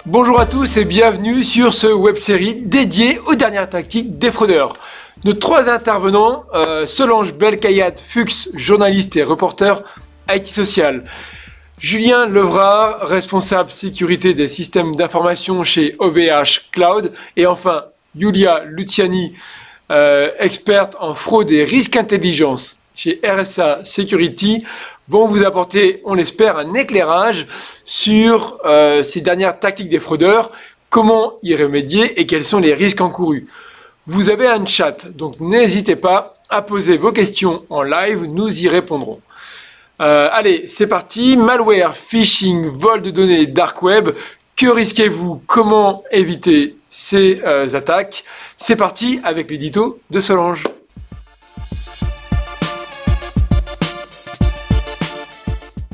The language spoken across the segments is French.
Bonjour à tous et bienvenue sur ce web-série dédié aux dernières tactiques des fraudeurs. Nos trois intervenants, Solange Belkayat-Fuchs, journaliste et reporter IT Social, Julien Levrard, responsable sécurité des systèmes d'information chez OVH Cloud, et enfin Yulia Luciani, experte en fraude et risque intelligence chez RSA Security, vont vous apporter, on l'espère, un éclairage sur ces dernières tactiques des fraudeurs, comment y remédier et quels sont les risques encourus. Vous avez un chat, donc n'hésitez pas à poser vos questions en live, nous y répondrons. Allez, c'est parti. Malware, phishing, vol de données, dark web. Que risquez-vous? Comment éviter ces attaques? C'est parti avec l'édito de Solange.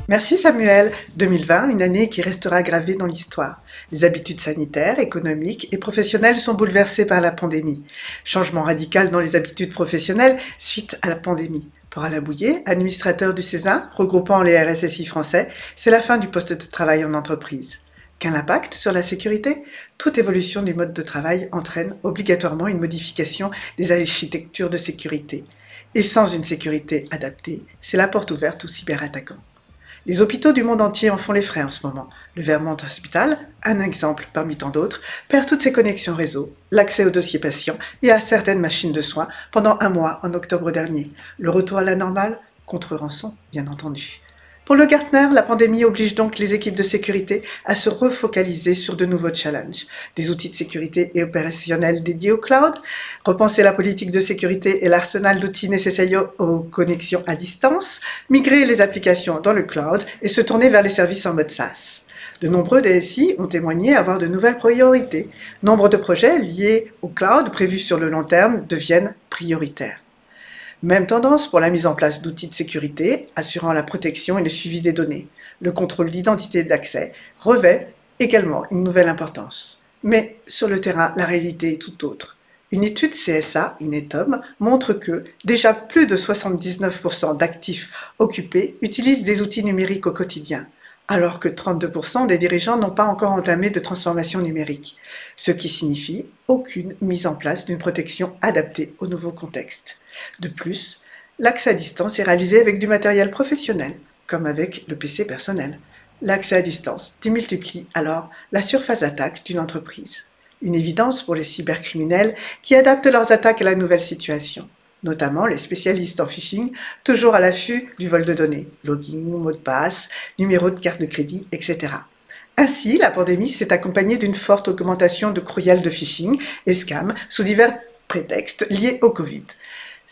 Merci Samuel. 2020, une année qui restera gravée dans l'histoire. Les habitudes sanitaires, économiques et professionnelles sont bouleversées par la pandémie. Changement radical dans les habitudes professionnelles suite à la pandémie. Pour Alain Bouillet, administrateur du CESA, regroupant les RSSI français, c'est la fin du poste de travail en entreprise. Quel impact sur la sécurité? Toute évolution du mode de travail entraîne obligatoirement une modification des architectures de sécurité. Et sans une sécurité adaptée, c'est la porte ouverte aux cyberattaquants. Les hôpitaux du monde entier en font les frais en ce moment. Le Vermont Hospital, un exemple parmi tant d'autres, perd toutes ses connexions réseau, l'accès aux dossiers patients et à certaines machines de soins pendant un mois en octobre dernier. Le retour à la normale, contre rançon, bien entendu. Pour le Gartner, la pandémie oblige donc les équipes de sécurité à se refocaliser sur de nouveaux challenges. Des outils de sécurité et opérationnels dédiés au cloud, repenser la politique de sécurité et l'arsenal d'outils nécessaires aux connexions à distance, migrer les applications dans le cloud et se tourner vers les services en mode SaaS. De nombreux DSI ont témoigné avoir de nouvelles priorités. Nombre de projets liés au cloud prévus sur le long terme deviennent prioritaires. Même tendance pour la mise en place d'outils de sécurité assurant la protection et le suivi des données. Le contrôle d'identité d'accès revêt également une nouvelle importance. Mais sur le terrain, la réalité est tout autre. Une étude CSA, Inetum, montre que déjà plus de 79% d'actifs occupés utilisent des outils numériques au quotidien, alors que 32% des dirigeants n'ont pas encore entamé de transformation numérique, ce qui signifie aucune mise en place d'une protection adaptée au nouveau contexte. De plus, l'accès à distance est réalisé avec du matériel professionnel, comme avec le PC personnel. L'accès à distance démultiplie alors la surface d'attaque d'une entreprise. Une évidence pour les cybercriminels qui adaptent leurs attaques à la nouvelle situation, notamment les spécialistes en phishing, toujours à l'affût du vol de données, login, mot de passe, numéro de carte de crédit, etc. Ainsi, la pandémie s'est accompagnée d'une forte augmentation de courriels de phishing et scams sous divers prétextes liés au Covid.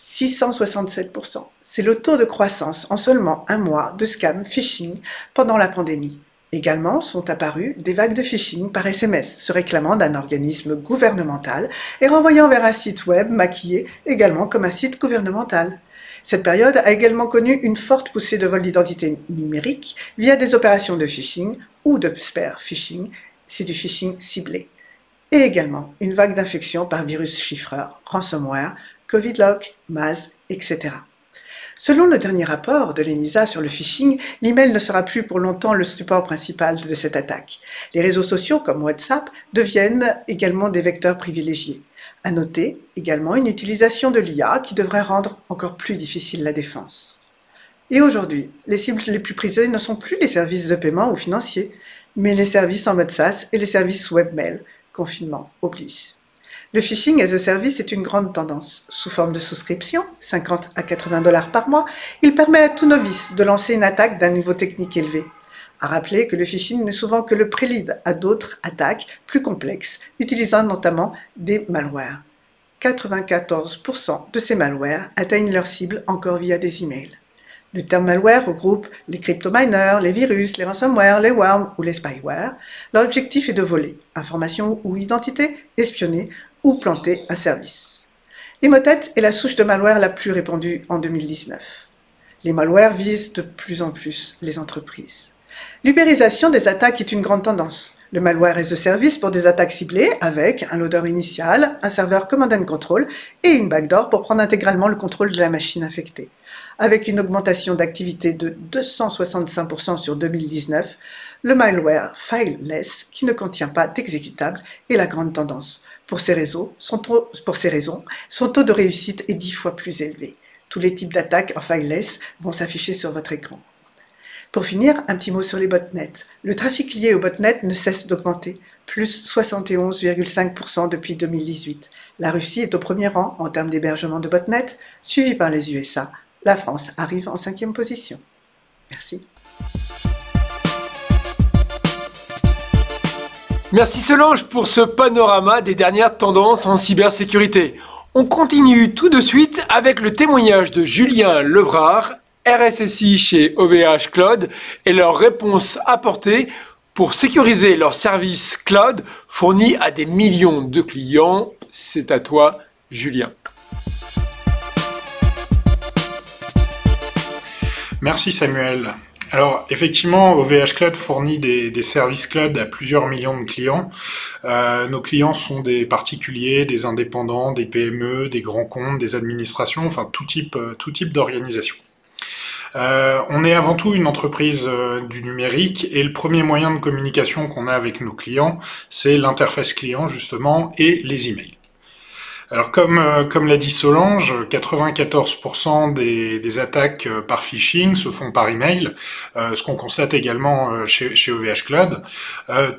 667%. C'est le taux de croissance en seulement un mois de scam phishing pendant la pandémie. Également sont apparues des vagues de phishing par SMS, se réclamant d'un organisme gouvernemental et renvoyant vers un site web maquillé également comme un site gouvernemental. Cette période a également connu une forte poussée de vol d'identité numérique via des opérations de phishing ou de spear phishing, c'est du phishing ciblé. Et également une vague d'infection par virus chiffreur, ransomware, Covidlock, Maz, etc. Selon le dernier rapport de l'ENISA sur le phishing, l'email ne sera plus pour longtemps le support principal de cette attaque. Les réseaux sociaux comme WhatsApp deviennent également des vecteurs privilégiés. À noter également une utilisation de l'IA qui devrait rendre encore plus difficile la défense. Et aujourd'hui, les cibles les plus prisées ne sont plus les services de paiement ou financiers, mais les services en mode SaaS et les services webmail. Confinement oblige. Le phishing as a service est une grande tendance. Sous forme de souscription, 50 à 80 $ par mois, il permet à tout novice de lancer une attaque d'un niveau technique élevé. À rappeler que le phishing n'est souvent que le prélude à d'autres attaques plus complexes, utilisant notamment des malwares. 94% de ces malwares atteignent leur cible encore via des emails. Le terme malware regroupe les cryptominers, les virus, les ransomware, les worms ou les spyware. L'objectif est de voler information ou identité, espionner ou planter un service. L'Emotet est la souche de malware la plus répandue en 2019. Les malwares visent de plus en plus les entreprises. L'ubérisation des attaques est une grande tendance. Le malware as a service pour des attaques ciblées avec un loader initial, un serveur command and control et une backdoor pour prendre intégralement le contrôle de la machine infectée. Avec une augmentation d'activité de 265% sur 2019, le malware fileless qui ne contient pas d'exécutable est la grande tendance. Pour ces raisons, son taux de réussite est 10 fois plus élevé. Tous les types d'attaques en fileless vont s'afficher sur votre écran. Pour finir, un petit mot sur les botnets. Le trafic lié aux botnets ne cesse d'augmenter, plus 71,5% depuis 2018. La Russie est au premier rang en termes d'hébergement de botnets, suivi par les USA. La France arrive en 5e position. Merci. Merci Solange pour ce panorama des dernières tendances en cybersécurité. On continue tout de suite avec le témoignage de Julien Levrard, RSSI chez OVH Cloud, et leurs réponses apportées pour sécuriser leurs services cloud fournis à des millions de clients. C'est à toi, Julien. Merci Samuel. Alors effectivement, OVH Cloud fournit des services cloud à plusieurs millions de clients. Nos clients sont des particuliers, des indépendants, des PME, des grands comptes, des administrations, enfin tout type d'organisation. On est avant tout une entreprise du numérique et le premier moyen de communication qu'on a avec nos clients, c'est l'interface client justement et les emails. Alors comme l'a dit Solange, 94% des attaques par phishing se font par email, ce qu'on constate également chez OVH Cloud.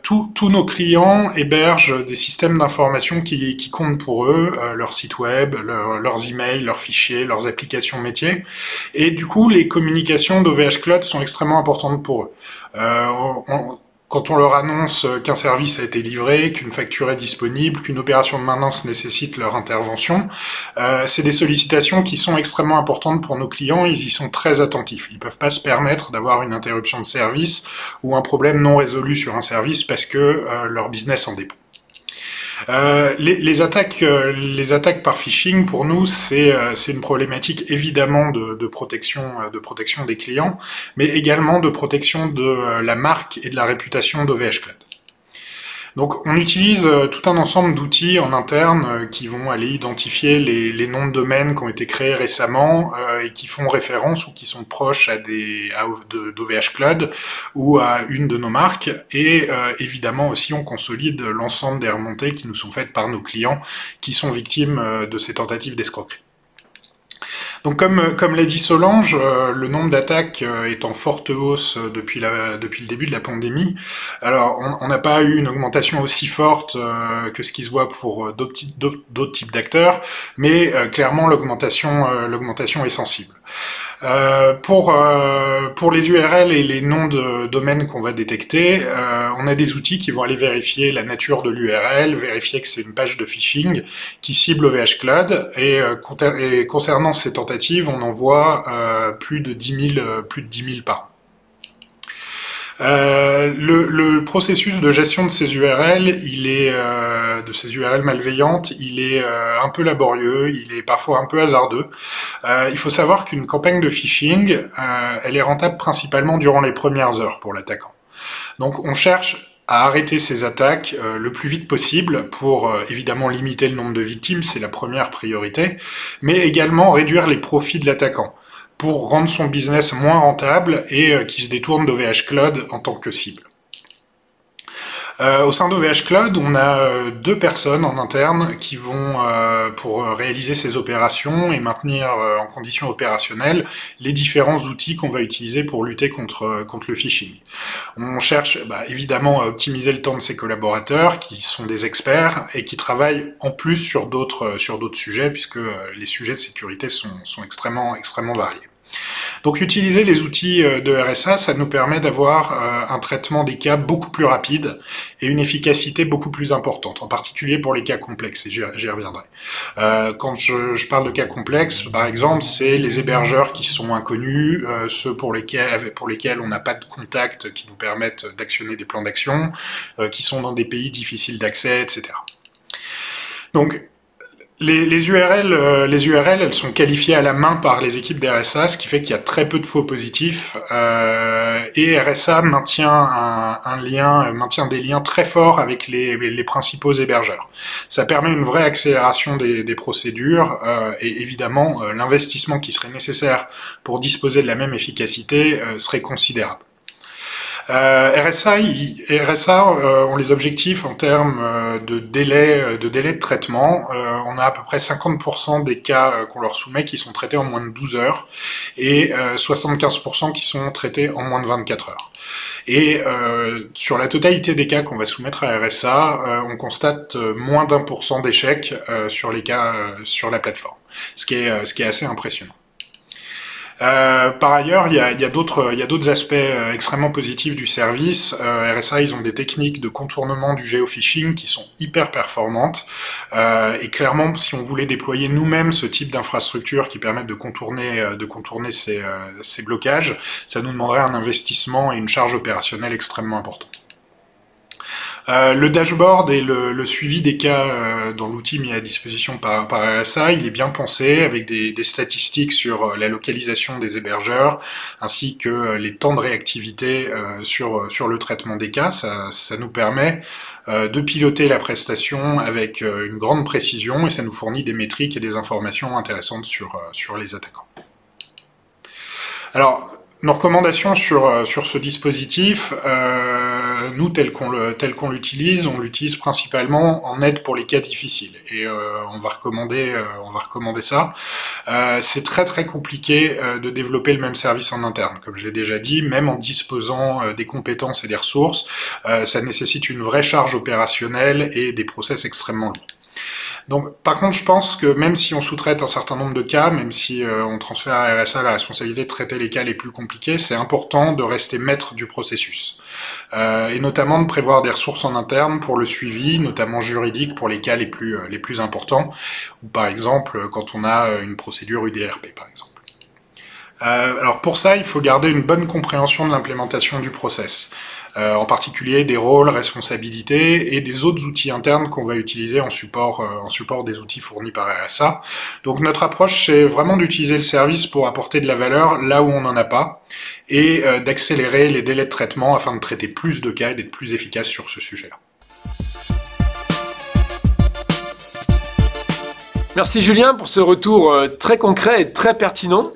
Tous nos clients hébergent des systèmes d'information qui comptent pour eux, leur site web, leurs emails, leurs fichiers, leurs applications métiers, et du coup les communications d'OVH Cloud sont extrêmement importantes pour eux. Quand on leur annonce qu'un service a été livré, qu'une facture est disponible, qu'une opération de maintenance nécessite leur intervention, c'est des sollicitations qui sont extrêmement importantes pour nos clients, ils y sont très attentifs. Ils ne peuvent pas se permettre d'avoir une interruption de service ou un problème non résolu sur un service parce que leur business en dépend. Les attaques par phishing, pour nous, c'est une problématique évidemment de protection des clients, mais également de protection de la marque et de la réputation d'OVH Cloud. Donc on utilise tout un ensemble d'outils en interne qui vont aller identifier les noms de domaines qui ont été créés récemment et qui font référence ou qui sont proches d'OVH Cloud ou à une de nos marques. Et évidemment aussi on consolide l'ensemble des remontées qui nous sont faites par nos clients qui sont victimes de ces tentatives d'escroquerie. Donc comme l'a dit Solange, le nombre d'attaques est en forte hausse depuis le début de la pandémie. Alors on n'a pas eu une augmentation aussi forte que ce qui se voit pour d'autres types d'acteurs, mais clairement l'augmentation est sensible. Pour les URL et les noms de domaines qu'on va détecter, on a des outils qui vont aller vérifier la nature de l'URL, vérifier que c'est une page de phishing qui cible OVH Cloud, et concernant ces tentatives, on en voit plus de 10 000 par an. Le processus de gestion de ces URL, de ces URL malveillantes, il est un peu laborieux, il est parfois un peu hasardeux. Il faut savoir qu'une campagne de phishing, elle est rentable principalement durant les premières heures pour l'attaquant. Donc on cherche à arrêter ces attaques le plus vite possible pour évidemment limiter le nombre de victimes, c'est la première priorité, mais également réduire les profits de l'attaquant, pour rendre son business moins rentable et qui se détourne d'OVH Cloud en tant que cible. Au sein d'OVH Cloud, on a 2 personnes en interne qui vont, pour réaliser ces opérations et maintenir en conditions opérationnelles les différents outils qu'on va utiliser pour lutter contre le phishing. On cherche évidemment à optimiser le temps de ses collaborateurs qui sont des experts et qui travaillent en plus sur d'autres sujets puisque les sujets de sécurité sont extrêmement variés. Donc utiliser les outils de RSA, ça nous permet d'avoir un traitement des cas beaucoup plus rapide et une efficacité beaucoup plus importante, en particulier pour les cas complexes, et j'y reviendrai. Quand je parle de cas complexes, par exemple, c'est les hébergeurs qui sont inconnus, ceux pour lesquels on n'a pas de contact qui nous permettent d'actionner des plans d'action, qui sont dans des pays difficiles d'accès, etc. Donc, les URL, elles sont qualifiées à la main par les équipes d'RSA, ce qui fait qu'il y a très peu de faux positifs, et RSA maintient maintient des liens très forts avec les principaux hébergeurs. Ça permet une vraie accélération des procédures, et évidemment, l'investissement qui serait nécessaire pour disposer de la même efficacité serait considérable. RSA ont les objectifs en termes de délai de traitement. On a à peu près 50% des cas qu'on leur soumet qui sont traités en moins de 12 heures et 75% qui sont traités en moins de 24 heures. Et sur la totalité des cas qu'on va soumettre à RSA, on constate moins d'1% d'échecs sur les cas sur la plateforme, ce qui est assez impressionnant. Par ailleurs, il y a d'autres aspects extrêmement positifs du service. RSA, ils ont des techniques de contournement du géophishing qui sont hyper performantes. Et clairement, si on voulait déployer nous-mêmes ce type d'infrastructure qui permettent de contourner ces blocages, ça nous demanderait un investissement et une charge opérationnelle extrêmement importante. Le dashboard et le suivi des cas dans l'outil mis à disposition par RSA, il est bien pensé avec des statistiques sur la localisation des hébergeurs ainsi que les temps de réactivité sur le traitement des cas. Ça nous permet de piloter la prestation avec une grande précision et ça nous fournit des métriques et des informations intéressantes sur les attaquants. Alors, nos recommandations sur ce dispositif, nous tel qu'on l'utilise, on l'utilise principalement en aide pour les cas difficiles et on va recommander ça. C'est très compliqué de développer le même service en interne, comme je l'ai déjà dit, même en disposant des compétences et des ressources, ça nécessite une vraie charge opérationnelle et des process extrêmement lourds. Donc, par contre, je pense que même si on sous-traite un certain nombre de cas, même si on transfère à RSA la responsabilité de traiter les cas les plus compliqués, c'est important de rester maître du processus. Et notamment de prévoir des ressources en interne pour le suivi, notamment juridique pour les cas les plus importants, ou par exemple quand on a une procédure UDRP, par exemple. Alors pour ça, il faut garder une bonne compréhension de l'implémentation du process. En particulier des rôles, responsabilités et des autres outils internes qu'on va utiliser en support des outils fournis par RSA. Donc notre approche, c'est vraiment d'utiliser le service pour apporter de la valeur là où on n'en a pas et d'accélérer les délais de traitement afin de traiter plus de cas et d'être plus efficace sur ce sujet-là. Merci Julien pour ce retour très concret et très pertinent.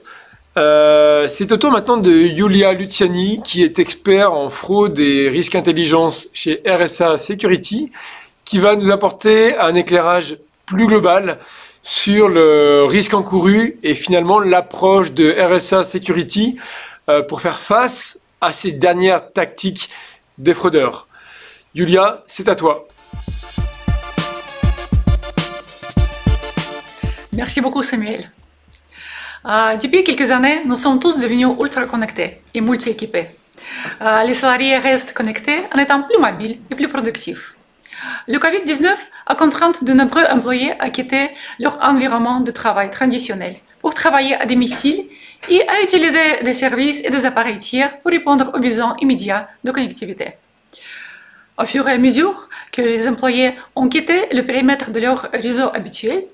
C'est au tour maintenant de Yulia Luciani, qui est expert en fraude et risque intelligence chez RSA Security, qui va nous apporter un éclairage plus global sur le risque encouru et finalement l'approche de RSA Security pour faire face à ces dernières tactiques des fraudeurs. Yulia, c'est à toi. Merci beaucoup Samuel. Depuis quelques années, nous sommes tous devenus ultra connectés et multi-équipés. Les salariés restent connectés en étant plus mobiles et plus productifs. Le Covid-19 a contraint de nombreux employés à quitter leur environnement de travail traditionnel pour travailler à domicile et à utiliser des services et des appareils tiers pour répondre aux besoins immédiats de connectivité. Au fur et à mesure que les employés ont quitté le périmètre de leur réseau habituel,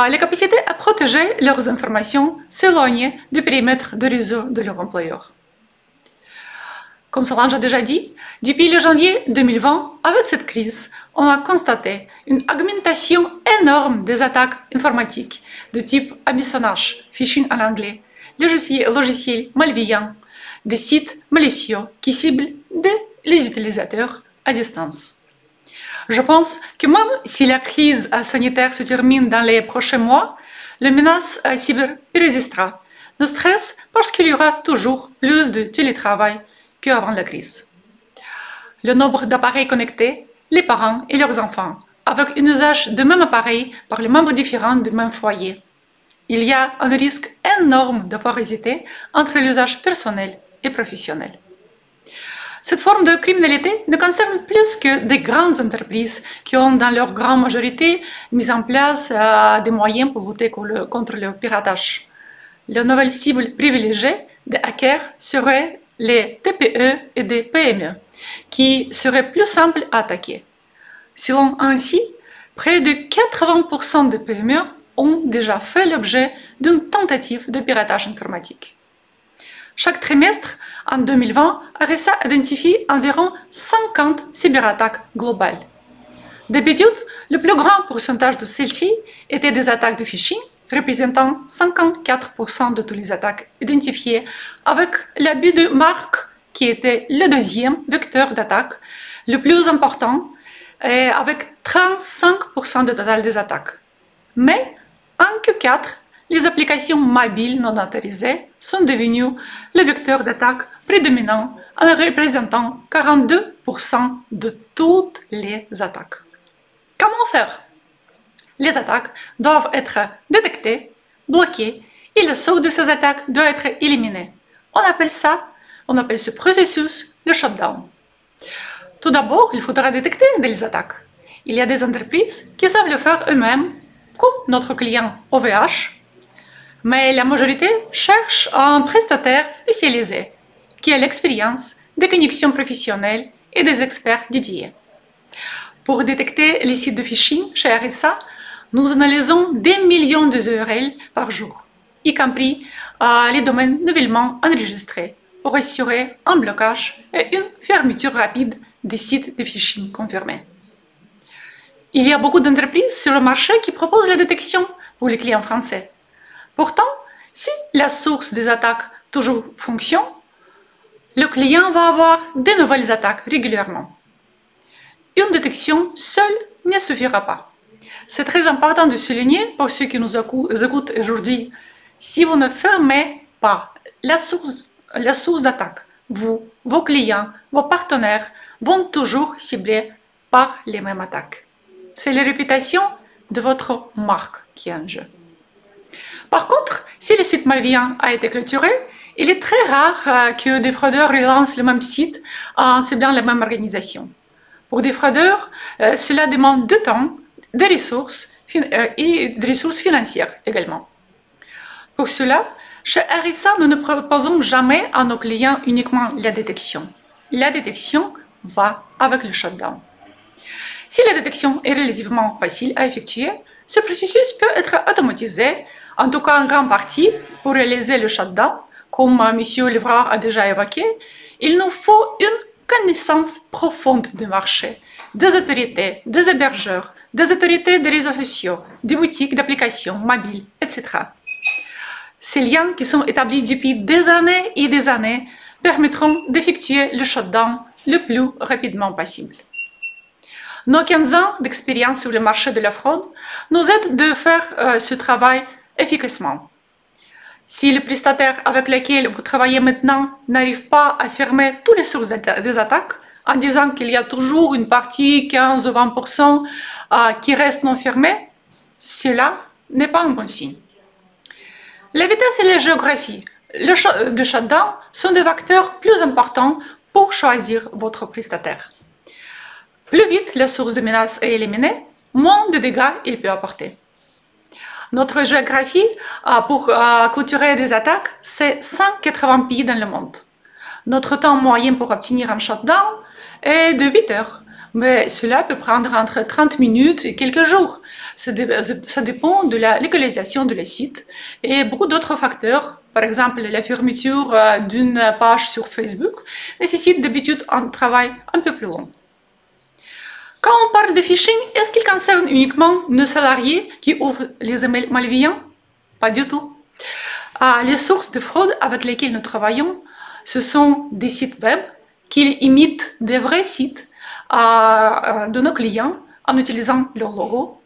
les capacités à protéger leurs informations s'éloignent du périmètre de réseau de leur employeur. Comme Solange a déjà dit, depuis le janvier 2020, avec cette crise, on a constaté une augmentation énorme des attaques informatiques de type hameçonnage, phishing en anglais, logiciels malveillants, des sites malicieux qui ciblent les utilisateurs à distance. Je pense que même si la crise sanitaire se termine dans les prochains mois, la menace cyber persistera, ne stresse parce qu'il y aura toujours plus de télétravail qu'avant la crise. Le nombre d'appareils connectés, les parents et leurs enfants, avec un usage de même appareil par les membres différents du même foyer. Il y a un risque énorme de porosité entre l'usage personnel et professionnel. Cette forme de criminalité ne concerne plus que des grandes entreprises qui ont dans leur grande majorité mis en place des moyens pour lutter contre le piratage. La nouvelle cible privilégiée des hackers serait les TPE et des PME, qui seraient plus simples à attaquer. Selon ainsi, près de 80% des PME ont déjà fait l'objet d'une tentative de piratage informatique. Chaque trimestre, en 2020, RSA identifie environ 50 cyberattaques globales. D'habitude, le plus grand pourcentage de celles-ci étaient des attaques de phishing, représentant 54% de toutes les attaques identifiées avec l'abus de marques qui était le deuxième vecteur d'attaque le plus important, avec 35% du total des attaques. Mais en Q4, les applications mobiles non autorisées sont devenues le vecteur d'attaque prédominant en représentant 42% de toutes les attaques. Comment faire? Les attaques doivent être détectées, bloquées, et le sort de ces attaques doit être éliminé. On appelle ce processus le shutdown. Tout d'abord, il faudra détecter des attaques. Il y a des entreprises qui savent le faire eux-mêmes, comme notre client OVH, mais la majorité cherche un prestataire spécialisé qui a l'expérience des connexions professionnelles et des experts dédiés. Pour détecter les sites de phishing chez RSA, nous analysons des millions de URL par jour, y compris les domaines nouvellement enregistrés, pour assurer un blocage et une fermeture rapide des sites de phishing confirmés. Il y a beaucoup d'entreprises sur le marché qui proposent la détection pour les clients français. Pourtant, si la source des attaques toujours fonctionne, le client va avoir de nouvelles attaques régulièrement. Une détection seule ne suffira pas. C'est très important de souligner pour ceux qui nous écoutent aujourd'hui. Si vous ne fermez pas la source d'attaque, vous, vos clients, vos partenaires vont toujours cibler par les mêmes attaques. C'est la réputation de votre marque qui est en jeu. Par contre, si le site malveillant a été clôturé, il est très rare que des fraudeurs relancent le même site en ciblant la même organisation. Pour des fraudeurs, cela demande du temps, des ressources et des ressources financières également. Pour cela, chez RSA, nous ne proposons jamais à nos clients uniquement la détection. La détection va avec le shutdown. Si la détection est relativement facile à effectuer, ce processus peut être automatisé, en tout cas en grande partie, pour réaliser le shutdown. Comme M. Livreur a déjà évoqué, il nous faut une connaissance profonde du marché, des autorités, des hébergeurs, des autorités des réseaux sociaux, des boutiques d'applications mobiles, etc. Ces liens qui sont établis depuis des années et des années permettront d'effectuer le shutdown le plus rapidement possible. Nos 15 ans d'expérience sur le marché de la fraude nous aident de faire ce travail efficacement. Si le prestataire avec lequel vous travaillez maintenant n'arrive pas à fermer toutes les sources des attaques, en disant qu'il y a toujours une partie, 15 ou 20%, qui reste non fermée, cela n'est pas un bon signe. La vitesse et la géographie de shutdown sont des facteurs plus importants pour choisir votre prestataire. Plus vite la source de menace est éliminée, moins de dégâts il peut apporter. Notre géographie pour clôturer des attaques, c'est 180 pays dans le monde. Notre temps moyen pour obtenir un shutdown est de 8 heures, mais cela peut prendre entre 30 minutes et quelques jours. Ça dépend de la localisation de le site et beaucoup d'autres facteurs. Par exemple, la fermeture d'une page sur Facebook nécessite d'habitude un travail un peu plus long. Quand on parle de phishing, est-ce qu'il concerne uniquement nos salariés qui ouvrent les emails malveillants? Pas du tout. Les sources de fraude avec lesquelles nous travaillons, ce sont des sites web qui imitent des vrais sites de nos clients en utilisant leur logo.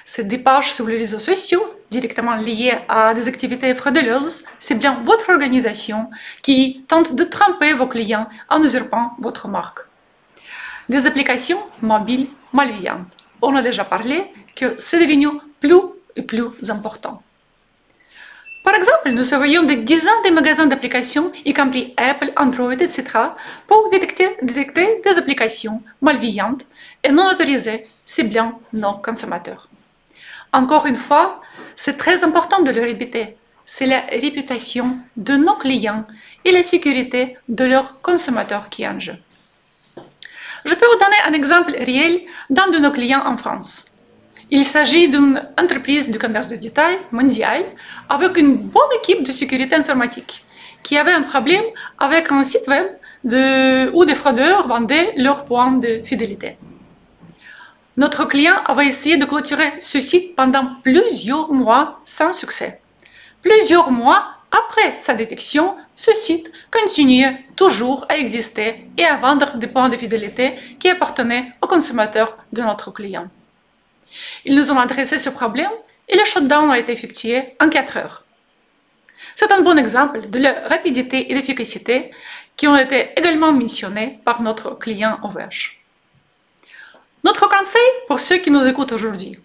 C'est des pages sur les réseaux sociaux directement liées à des activités frauduleuses. C'est bien votre organisation qui tente de tromper vos clients en usurpant votre marque. Des applications mobiles malveillantes. On a déjà parlé que c'est devenu plus et plus important. Par exemple, nous surveillons des dizaines de magasins d'applications, y compris Apple, Android, etc., pour détecter des applications malveillantes et non autorisées, ciblant nos consommateurs. Encore une fois, c'est très important de le répéter. C'est la réputation de nos clients et la sécurité de leurs consommateurs qui est en jeu. Je peux vous donner un exemple réel d'un de nos clients en France. Il s'agit d'une entreprise de commerce de détail mondiale avec une bonne équipe de sécurité informatique qui avait un problème avec un site web où des fraudeurs vendaient leurs points de fidélité. Notre client avait essayé de clôturer ce site pendant plusieurs mois sans succès. Plusieurs mois Après sa détection, ce site continue toujours à exister et à vendre des points de fidélité qui appartenaient aux consommateurs de notre client. Ils nous ont adressé ce problème et le shutdown a été effectué en 4 heures. C'est un bon exemple de la rapidité et l'efficacité qui ont été également mentionnés par notre client OVH. Notre conseil pour ceux qui nous écoutent aujourd'hui: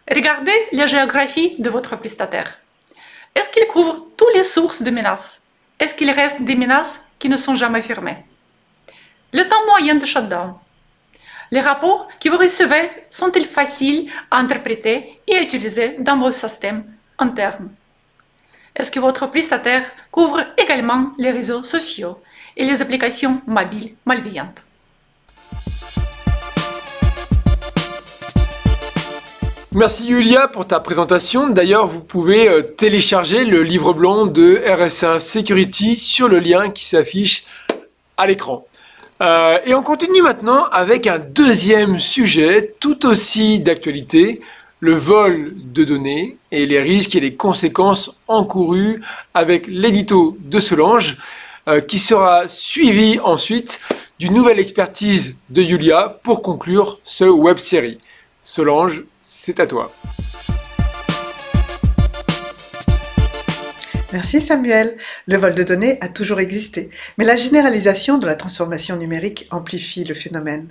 regardez la géographie de votre prestataire. Est-ce qu'il couvre toutes les sources de menaces? Est-ce qu'il reste des menaces qui ne sont jamais fermées? Le temps moyen de shutdown. Les rapports que vous recevez sont-ils faciles à interpréter et à utiliser dans vos systèmes internes? Est-ce que votre prestataire couvre également les réseaux sociaux et les applications mobiles malveillantes? Merci Yulia pour ta présentation. D'ailleurs, vous pouvez télécharger le livre blanc de RSA Security sur le lien qui s'affiche à l'écran. Et on continue maintenant avec un deuxième sujet tout aussi d'actualité, le vol de données et les risques et les conséquences encourus avec l'édito de Solange, qui sera suivi ensuite d'une nouvelle expertise de Yulia pour conclure ce web-série. Solange, c'est à toi. Merci Samuel. Le vol de données a toujours existé, mais la généralisation de la transformation numérique amplifie le phénomène,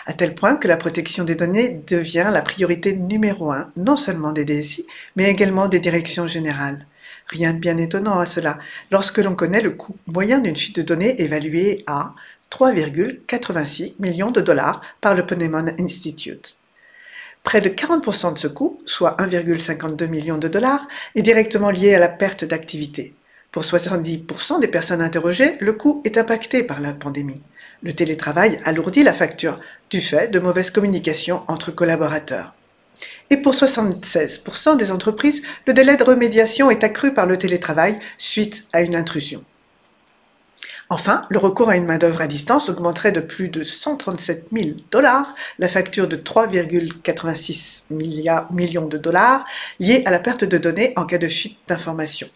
à tel point que la protection des données devient la priorité numéro 1, non seulement des DSI, mais également des directions générales. Rien de bien étonnant à cela, lorsque l'on connaît le coût moyen d'une fuite de données évalué à 3,86 millions de dollars par le Ponemon Institute. Près de 40% de ce coût, soit 1,52 million de dollars, est directement lié à la perte d'activité. Pour 70% des personnes interrogées, le coût est impacté par la pandémie. Le télétravail alourdit la facture du fait de mauvaises communications entre collaborateurs. Et pour 76% des entreprises, le délai de remédiation est accru par le télétravail suite à une intrusion. Enfin, le recours à une main-d'œuvre à distance augmenterait de plus de 137 000 dollars la facture de 3,86 millions de dollars liée à la perte de données en cas de fuite d'informations.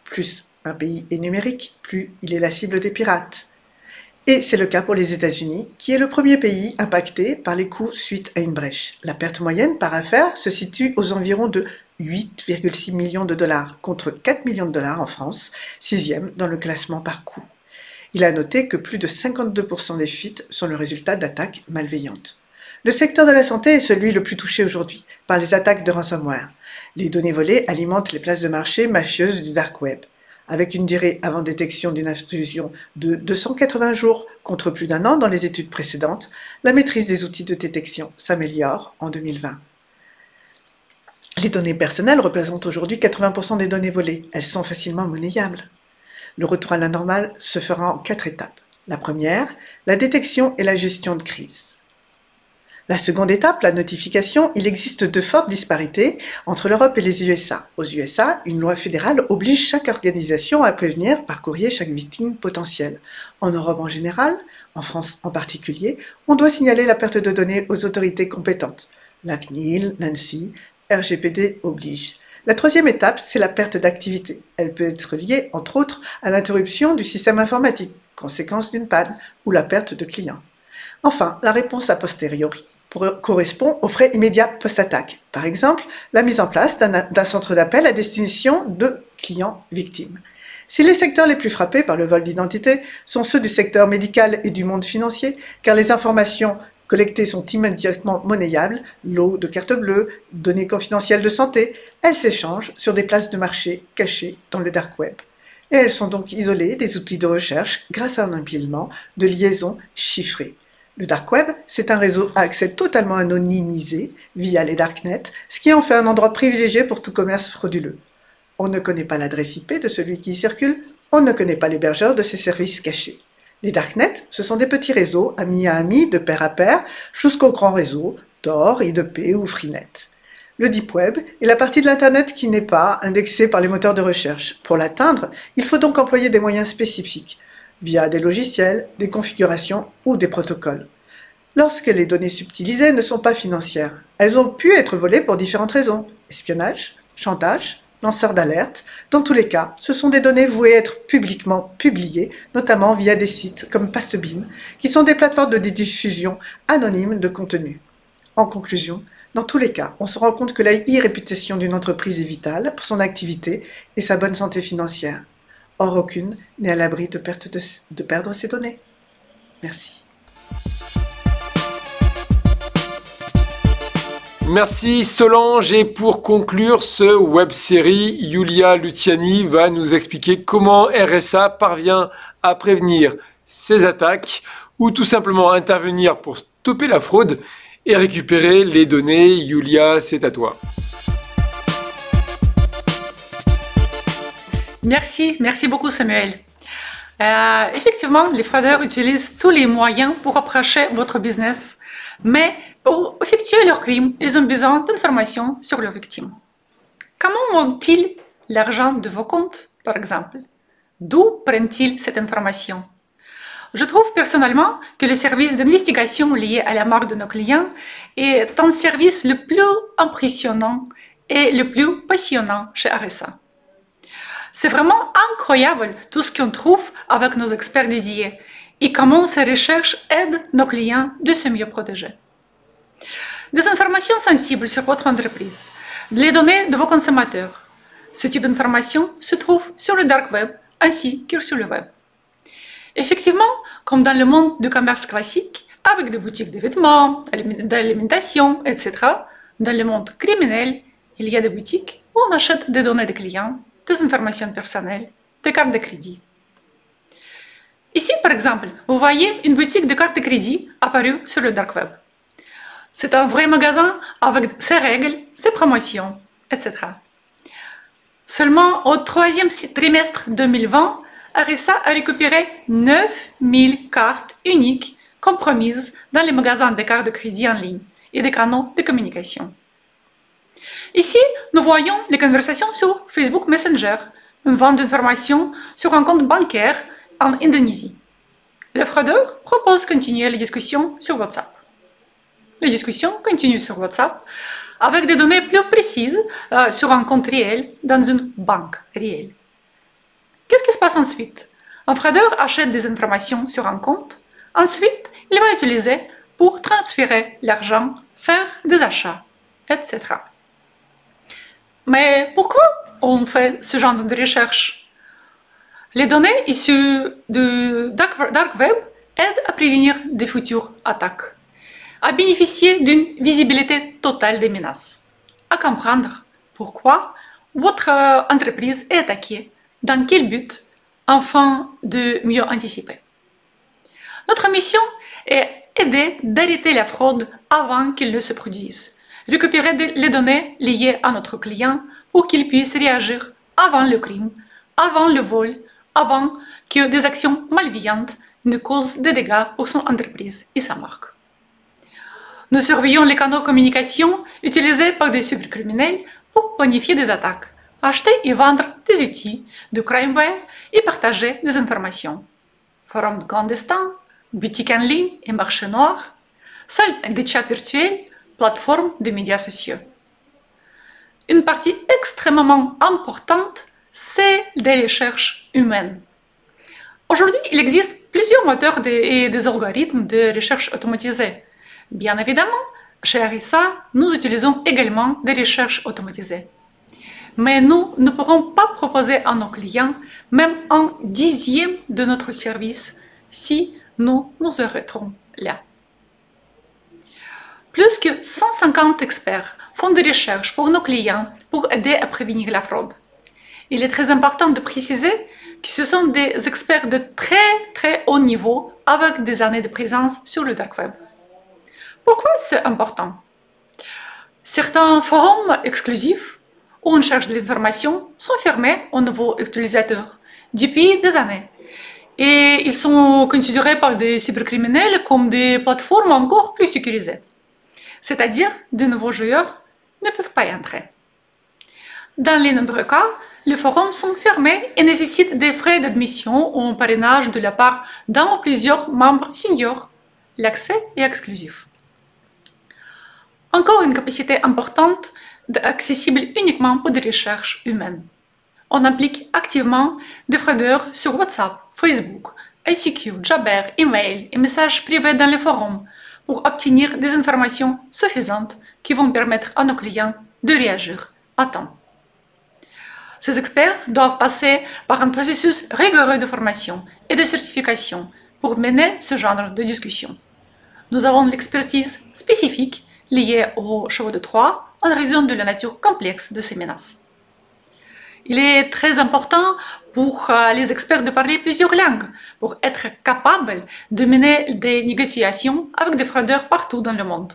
Plus un pays est numérique, plus il est la cible des pirates. Et c'est le cas pour les États-Unis, qui est le premier pays impacté par les coûts suite à une brèche. La perte moyenne par affaire se situe aux environs de 8,6 millions de dollars, contre 4 millions de dollars en France, 6e dans le classement par coût. Il a noté que plus de 52% des fuites sont le résultat d'attaques malveillantes. Le secteur de la santé est celui le plus touché aujourd'hui par les attaques de ransomware. Les données volées alimentent les places de marché mafieuses du dark web. Avec une durée avant détection d'une intrusion de 280 jours contre plus d'1 an dans les études précédentes, la maîtrise des outils de détection s'améliore en 2020. Les données personnelles représentent aujourd'hui 80% des données volées. Elles sont facilement monnayables. Le retour à la normale se fera en 4 étapes. La première, la détection et la gestion de crise. La seconde étape, la notification, il existe de fortes disparités entre l'Europe et les USA. Aux USA, une loi fédérale oblige chaque organisation à prévenir par courrier chaque victime potentielle. En Europe en général, en France en particulier, on doit signaler la perte de données aux autorités compétentes. La CNIL, l'ANSSI, RGPD oblige. La troisième étape, c'est la perte d'activité. Elle peut être liée, entre autres, à l'interruption du système informatique, conséquence d'une panne, ou la perte de clients. Enfin, la réponse a posteriori correspond aux frais immédiats post-attaque. Par exemple, la mise en place d'un centre d'appel à destination de clients victimes. Si les secteurs les plus frappés par le vol d'identité sont ceux du secteur médical et du monde financier, car les informations collectées sont immédiatement monnayables, lots de cartes bleues, données confidentielles de santé, elles s'échangent sur des places de marché cachées dans le dark web. Et elles sont donc isolées des outils de recherche grâce à un empilement de liaisons chiffrées. Le dark web, c'est un réseau à accès totalement anonymisé via les darknets, ce qui en fait un endroit privilégié pour tout commerce frauduleux. On ne connaît pas l'adresse IP de celui qui y circule, on ne connaît pas l'hébergeur de ces services cachés. Les darknets, ce sont des petits réseaux, amis à amis, de pair à pair, jusqu'aux grands réseaux, Tor, I2P ou Freenet. Le Deep Web est la partie de l'Internet qui n'est pas indexée par les moteurs de recherche. Pour l'atteindre, il faut donc employer des moyens spécifiques, via des logiciels, des configurations ou des protocoles. Lorsque les données subtilisées ne sont pas financières, elles ont pu être volées pour différentes raisons, espionnage, chantage, lanceurs d'alerte. Dans tous les cas, ce sont des données vouées à être publiquement publiées, notamment via des sites comme Pastebin, qui sont des plateformes de diffusion anonyme de contenu. En conclusion, dans tous les cas, on se rend compte que la e-réputation d'une entreprise est vitale pour son activité et sa bonne santé financière. Or, aucune n'est à l'abri de perdre ses données. Merci. Merci Solange, et pour conclure ce web-série, Yulia Luciani va nous expliquer comment RSA parvient à prévenir ces attaques ou tout simplement intervenir pour stopper la fraude et récupérer les données. Yulia, c'est à toi. Merci beaucoup Samuel. Effectivement, les fraudeurs utilisent tous les moyens pour approcher votre business, mais pour effectuer leurs crimes, ils ont besoin d'informations sur leurs victimes. Comment montent-ils l'argent de vos comptes, par exemple? D'où prennent-ils cette information? Je trouve personnellement que le service d'investigation lié à la marque de nos clients est un service le plus impressionnant et le plus passionnant chez RSA. C'est vraiment incroyable tout ce qu'on trouve avec nos experts dédiés et comment ces recherches aident nos clients de se mieux protéger. Des informations sensibles sur votre entreprise, les données de vos consommateurs. Ce type d'informations se trouve sur le dark web ainsi que sur le web. Effectivement, comme dans le monde du commerce classique, avec des boutiques de vêtements, d'alimentation, etc., dans le monde criminel, il y a des boutiques où on achète des données des clients, des informations personnelles, des cartes de crédit. Ici, par exemple, vous voyez une boutique de cartes de crédit apparue sur le dark web. C'est un vrai magasin avec ses règles, ses promotions, etc. Seulement au troisième trimestre 2020, RSA a récupéré 9000 cartes uniques compromises dans les magasins de cartes de crédit en ligne et des canaux de communication. Ici, nous voyons les conversations sur Facebook Messenger, une vente d'informations sur un compte bancaire en Indonésie. Le fraudeur propose de continuer les discussions sur WhatsApp. Les discussions continuent sur WhatsApp avec des données plus précises sur un compte réel dans une banque réelle. Qu'est-ce qui se passe ensuite? Un fraudeur achète des informations sur un compte. Ensuite, il va utiliser pour transférer l'argent, faire des achats, etc. Mais pourquoi on fait ce genre de recherche? Les données issues du dark web aident à prévenir des futures attaques, à bénéficier d'une visibilité totale des menaces, à comprendre pourquoi votre entreprise est attaquée, dans quel but, afin de mieux anticiper. Notre mission est d'aider d'arrêter la fraude avant qu'elle ne se produise, récupérer les données liées à notre client pour qu'il puisse réagir avant le crime, avant le vol, avant que des actions malveillantes ne causent des dégâts pour son entreprise et sa marque. Nous surveillons les canaux de communication utilisés par des cybercriminels pour planifier des attaques, acheter et vendre des outils de crimeware et partager des informations. Forums clandestins, boutiques en ligne et marchés noirs, salles de chat virtuels, plateformes de médias sociaux. Une partie extrêmement importante, c'est des recherches humaines. Aujourd'hui, il existe plusieurs moteurs et des algorithmes de recherche automatisés. Bien évidemment, chez RSA, nous utilisons également des recherches automatisées. Mais nous ne pourrons pas proposer à nos clients même un dixième de notre service si nous nous arrêterons là. Plus que 150 experts font des recherches pour nos clients pour aider à prévenir la fraude. Il est très important de préciser que ce sont des experts de très haut niveau avec des années de présence sur le dark web. Pourquoi c'est important? Certains forums exclusifs où on cherche de l'information sont fermés aux nouveaux utilisateurs depuis des années. Et ils sont considérés par des cybercriminels comme des plateformes encore plus sécurisées. C'est-à-dire, de nouveaux joueurs ne peuvent pas y entrer. Dans les nombreux cas, les forums sont fermés et nécessitent des frais d'admission ou un parrainage de la part d'un ou plusieurs membres seniors. L'accès est exclusif. Encore une capacité importante accessible uniquement pour des recherches humaines. On applique activement des fraudeurs sur WhatsApp, Facebook, ICQ, Jabber, email et messages privés dans les forums pour obtenir des informations suffisantes qui vont permettre à nos clients de réagir à temps. Ces experts doivent passer par un processus rigoureux de formation et de certification pour mener ce genre de discussion. Nous avons l'expertise spécifique liée aux chevaux de Troie en raison de la nature complexe de ces menaces. Il est très important pour les experts de parler plusieurs langues pour être capables de mener des négociations avec des fraudeurs partout dans le monde.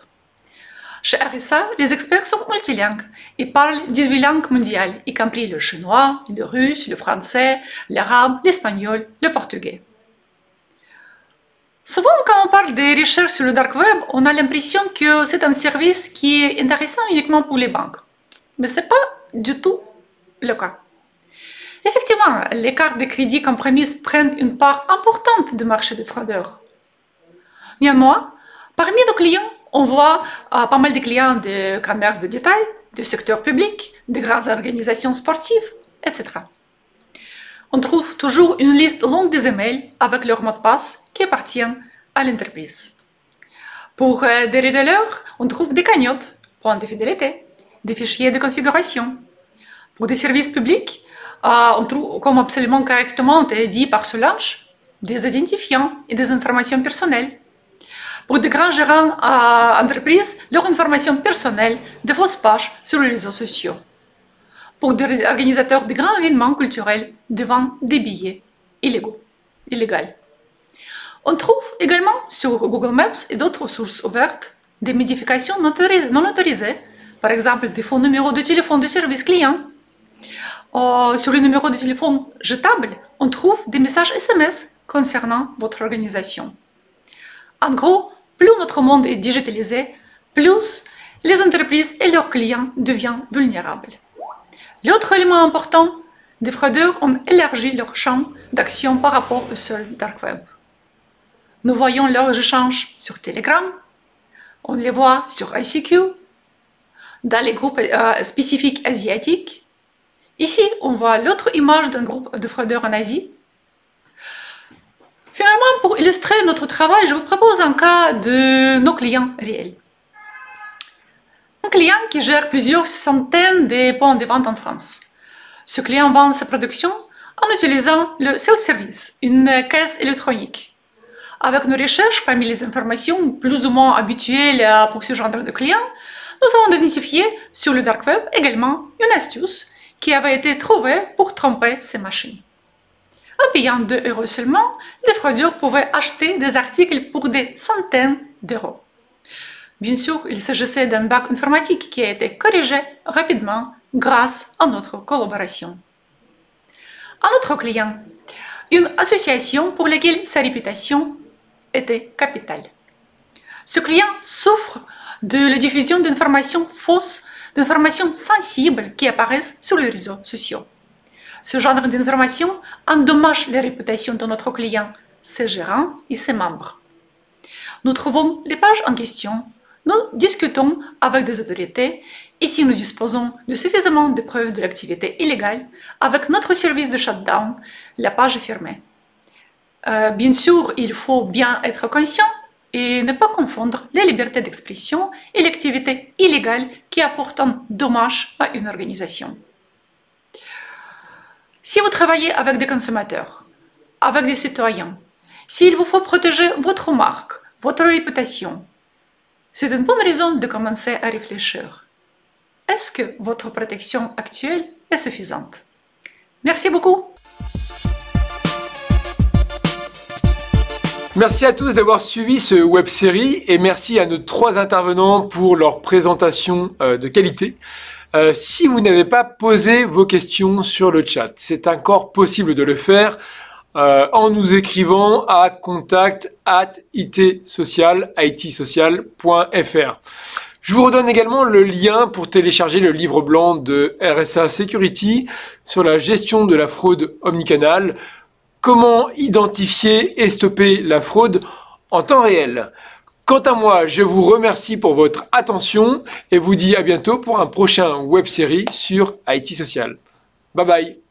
Chez RSA, les experts sont multilingues et parlent 18 langues mondiales, y compris le chinois, le russe, le français, l'arabe, l'espagnol, le portugais. Souvent, quand on parle des recherches sur le dark web, on a l'impression que c'est un service qui est intéressant uniquement pour les banques. Mais ce n'est pas du tout le cas. Effectivement, les cartes de crédit compromises prennent une part importante du marché des fraudeurs. Néanmoins, parmi nos clients, on voit pas mal de clients de commerce de détail, du secteur public, de grandes organisations sportives, etc. On trouve toujours une liste longue des emails avec leurs mots de passe qui appartiennent à l'entreprise. Pour des retailers, on trouve des cagnottes, points de fidélité, des fichiers de configuration. Pour des services publics, on trouve, comme absolument correctement dit par Solange, des identifiants et des informations personnelles. Pour de grands gérants d'entreprises, leurs informations personnelles, de fausses pages sur les réseaux sociaux. Pour des organisateurs de grands événements culturels, de vente des billets illégaux. On trouve également sur Google Maps et d'autres sources ouvertes des modifications non autorisées, par exemple des faux numéros de téléphone de service client. Sur le numéro de téléphone jetable, on trouve des messages SMS concernant votre organisation. En gros, plus notre monde est digitalisé, plus les entreprises et leurs clients deviennent vulnérables. L'autre élément important, des fraudeurs ont élargi leur champ d'action par rapport au seul dark web. Nous voyons leurs échanges sur Telegram, on les voit sur ICQ, dans les groupes spécifiques asiatiques. Ici, on voit l'autre image d'un groupe de fraudeurs en Asie. Finalement, pour illustrer notre travail, je vous propose un cas de nos clients réels. Un client qui gère plusieurs centaines de points de vente en France. Ce client vend sa production en utilisant le self-service, une caisse électronique. Avec nos recherches, parmi les informations plus ou moins habituelles pour ce genre de client, nous avons identifié sur le dark web également une astuce qui avait été trouvée pour tromper ces machines. En payant 2 € seulement, les fraudeurs pouvaient acheter des articles pour des centaines d'euros. Bien sûr, il s'agissait d'un bug informatique qui a été corrigé rapidement grâce à notre collaboration. Un autre client, une association pour laquelle sa réputation était capitale. Ce client souffre de la diffusion d'informations fausses, d'informations sensibles qui apparaissent sur les réseaux sociaux. Ce genre d'informations endommage la réputation de notre client, ses gérants et ses membres. Nous trouvons les pages en question, nous discutons avec des autorités et si nous disposons de suffisamment de preuves de l'activité illégale, avec notre service de shutdown, la page est fermée. Bien sûr, il faut bien être conscient et ne pas confondre la liberté d'expression et l'activité illégale qui apporte un dommage à une organisation. Si vous travaillez avec des consommateurs, avec des citoyens, s'il vous faut protéger votre marque, votre réputation, c'est une bonne raison de commencer à réfléchir. Est-ce que votre protection actuelle est suffisante? Merci beaucoup. Merci à tous d'avoir suivi ce web-série et merci à nos 3 intervenants pour leur présentation de qualité. Si vous n'avez pas posé vos questions sur le chat, c'est encore possible de le faire en nous écrivant à contact@itsocial.fr. Je vous redonne également le lien pour télécharger le livre blanc de RSA Security sur la gestion de la fraude omnicanal, comment identifier et stopper la fraude en temps réel. Quant à moi, je vous remercie pour votre attention et vous dis à bientôt pour un prochain web-série sur IT Social. Bye bye.